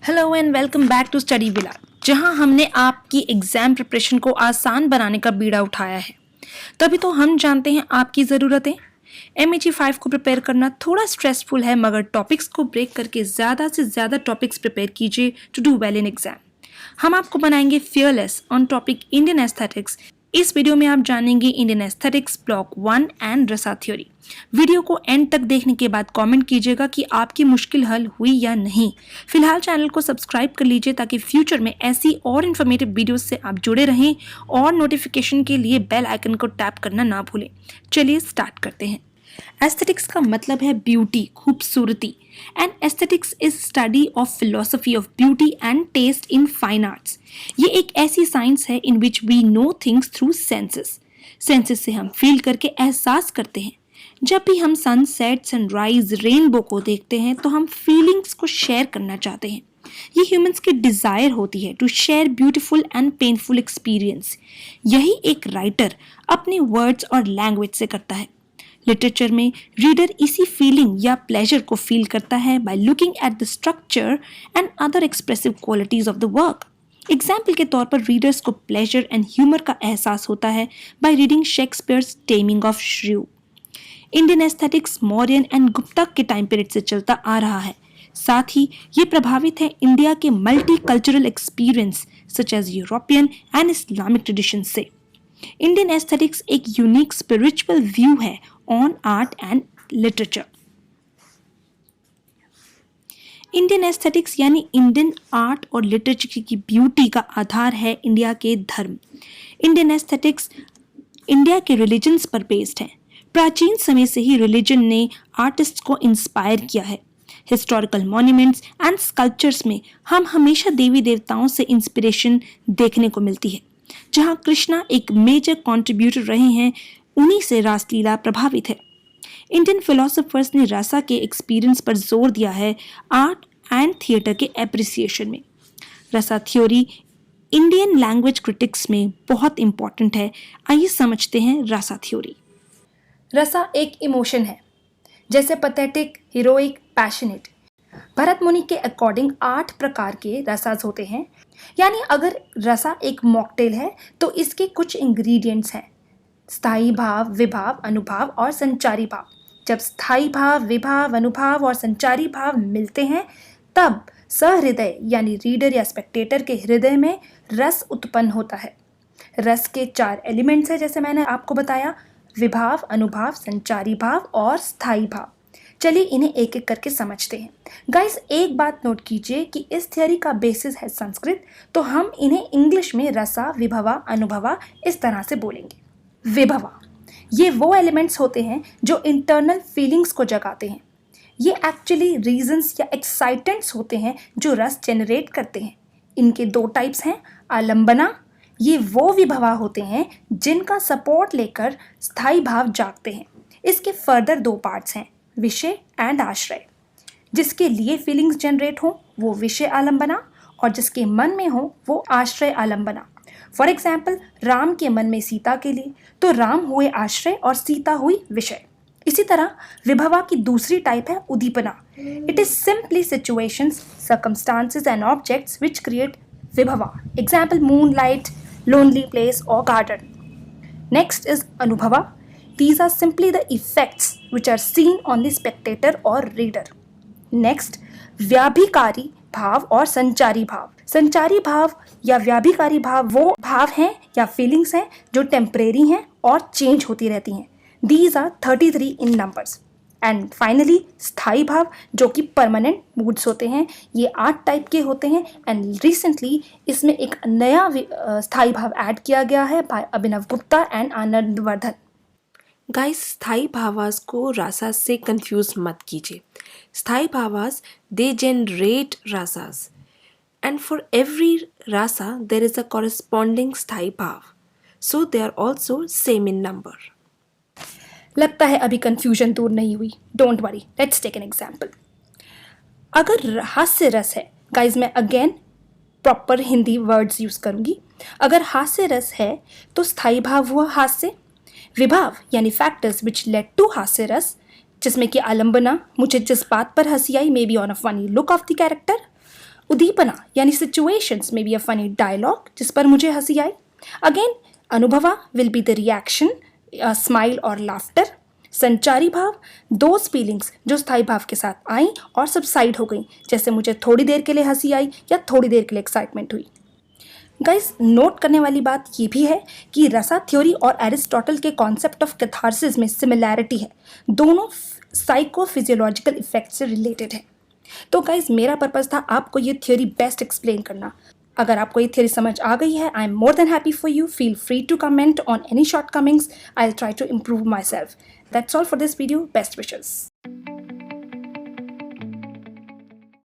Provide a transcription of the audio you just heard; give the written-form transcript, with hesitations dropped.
Hello and welcome back to Study Villa, जहां हमने आपकी एग्जाम प्रिपरेशन को आसान बनाने का बीड़ा उठाया है। तभी तो हम जानते हैं आपकी ज़रूरतें। MEG 5 को प्रिपेयर करना थोड़ा स्ट्रेसफुल है, मगर टॉपिक्स को ब्रेक करके ज़्यादा से ज़्यादा टॉपिक्स प्रिपेयर कीजिए to do well in exam. हम आपको बनाएंगे fearless on topic Indian aesthetics. इस वीडियो में आप जानेंगे Indian aesthetics block 1 and rasa theory. Video को एंड तक देखने के बाद कमेंट कीजिएगा कि आपकी मुश्किल हल हुई या नहीं। फिलहाल चैनल को सब्सक्राइब कर लीजिए ताकि फ्यूचर में ऐसी और इन्फॉर्मेटिव वीडियोस से आप जुड़े रहें और नोटिफिकेशन के लिए बेल आइकन को टैप करना ना भूलें। चलिए स्टार्ट करते हैं। एस्थेटिक्स का मतलब है ब्यूटी, खूबसूरती। And aesthetics is study of philosophy of beauty and taste in fine arts. ये एक ऐसी साइंस है in which we know things through senses. Senses से हम फील करके एहसास करते हैं। जब भी हम सनसेट, सनराइज, रेनबो को देखते हैं तो हम फीलिंग्स को शेयर करना चाहते हैं। ये ह्यूमंस की डिजायर होती है to share beautiful and painful experience. यही एक राइटर अपने वर्ड्स और लैंग्वेज से करता है। लिटरेचर में रीडर इसी फीलिंग या प्लेजर को फील करता है by looking at the structure and other expressive qualities of the work. Example के तौर पर रीडर्स को प्लेजर एंड ह्यूमर का एहसास होता है by reading Shakespeare's Taming of Shrew. Indian aesthetics Mauryan and Gupta के टाइम पीरियड से चलता आ रहा है। साथ ही ये प्रभावित है इंडिया के multi cultural experience such as European and Islamic tradition से। इंडियन एस्थेटिक्स एक यूनिक स्पिरिचुअल व्यू है on art and literature. Indian aesthetics यानी इंडियन आर्ट और लिटरेचर की ब्यूटी का आधार है इंडिया के धर्म। इंडियन एस्थेटिक्स इंडिया के रिलीजन्स पर बेस्ड है। प्राचीन समय से ही रिलीजन ने आर्टिस्ट को इंस्पायर किया है। हिस्टोरिकल मॉन्यूमेंट्स एंड स्कल्पचर्स में हम हमेशा देवी देवताओं से इंस्पिरेशन देखने को मिलती है। जहां कृष्णा एक मेजर कंट्रीब्यूटर रहे हैं, उन्हीं से रासलीला प्रभावित है। इंडियन फिलोसोफर्स ने रसा के एक्सपीरियंस पर जोर दिया है आर्ट एंड थिएटर के एप्रिसिएशन में। रसा थ्योरी इंडियन लैंग्वेज क्रिटिक्स में बहुत इंपॉर्टेंट है। आइए समझते हैं रसा थ्योरी। रसा एक इमोशन है, जैसे पैथेटिक, हीरोइक, पैशनेट। भरत मुनि के अकॉर्डिंग 8 प्रकार के रसास होते हैं। यानी अगर रसा एक मॉकटेल है तो इसके कुछ इंग्रेडिएंट्स हैं: स्थायी भाव, विभाव, अनुभाव और संचारी भाव। जब स्थायी भाव, विभाव, अनुभाव और संचारी भाव मिलते हैं तब सहृदय यानी रीडर या स्पेक्टेटर के हृदय में रस उत्पन्न होता है। रस के 4 एलिमेंट्स हैं, जैसे मैंने आपको बताया: विभाव, अनुभाव, संचारी भाव और स्थायी भाव। चलिए इन्हें एक एक करके समझते हैं। गाइस, एक बात नोट कीजिए कि इस थियरी का बेसिस है संस्कृत, तो हम इन्हें इंग्लिश में रसा, विभवा, अनुभवा इस तरह से बोलेंगे। विभवा ये वो एलिमेंट्स होते हैं जो इंटरनल फीलिंग्स को जगाते हैं। ये एक्चुअली रीजंस या एक्साइटेंट्स होते हैं जो रस जनरेट करते हैं। इनके 2 टाइप्स हैं: आलंबना, ये वो विभवा होते हैं जिनका सपोर्ट लेकर स्थायी भाव जागते हैं। इसके फर्दर 2 पार्ट्स हैं: विषय एंड आश्रय। जिसके लिए फीलिंग्स जनरेट हो वो विषय आलंबना, और जिसके मन में हो वो आश्रय आलंबना। फॉर एग्जाम्पल, राम के मन में सीता के लिए, तो राम हुए आश्रय और सीता हुई विषय। इसी तरह विभवा की दूसरी टाइप है उद्दीपना। It is simply situations, circumstances and objects which create vibhava. Example, moonlight, lonely place or garden. Next is anubhava. These are simply the effects which are seen on the spectator or reader. Next, व्याभिकारी भाव और संचारी भाव। संचारी भाव या व्याभिकारी भाव वो भाव हैं या फीलिंग्स हैं जो टेम्परेरी हैं और चेंज होती रहती हैं। These are 33 in numbers. And finally स्थायी भाव, जो कि परमानेंट मूड्स होते हैं। ये 8 टाइप के होते हैं एंड रिसेंटली इसमें एक नया स्थायी भाव ऐड किया गया है by Abhinav Gupta and Anand Vardhan. Guys, स्थायी भावास को रासास से कंफ्यूज मत कीजिए। Sthayi bhavas they generate rasas and for every rasa there is a corresponding sthayi bhav, so they are also same in number. लगता है अभी कंफ्यूजन दूर नहीं हुई। Don't worry, let's take an example. अगर हास्य रस है, गाइज मैं again proper Hindi words use करूंगी। अगर हास्य रस है तो स्थायी भाव हुआ हास्य। विभाव यानी फैक्टर्स विच लेड टू हास्य रस, जिसमें कि आलंबना, मुझे जिस बात पर हंसी आई, maybe on a funny look of the character. उद्दीपना यानी सिचुएशंस में बी अ फनी डायलॉग जिस पर मुझे हंसी आई. Again anubhava will be the reaction, smile और laughter. Sanchari bhav, those feelings जो स्थायी भाव के साथ आई और सबसाइड हो गई, जैसे मुझे थोड़ी देर के लिए हंसी आई या थोड़ी देर के लिए एक्साइटमेंट हुई. गाइस, नोट करने वाली बात ये भी है कि रसा थ्योरी और एरिस्टोटल के कॉन्सेप्ट ऑफ कैथारसिस में सिमिलैरिटी है. दोनों साइकोफिजियोलॉजिकल इफेक्ट से रिलेटेड है. तो गाइस, मेरा पर्पस था आपको ये थ्योरी बेस्ट एक्सप्लेन करना. अगर आपको ये थ्योरी समझ आ गई है, I am more than happy for you. Feel free to comment on any short comings. I will try to improve my self. That's all for this video. Best wishes.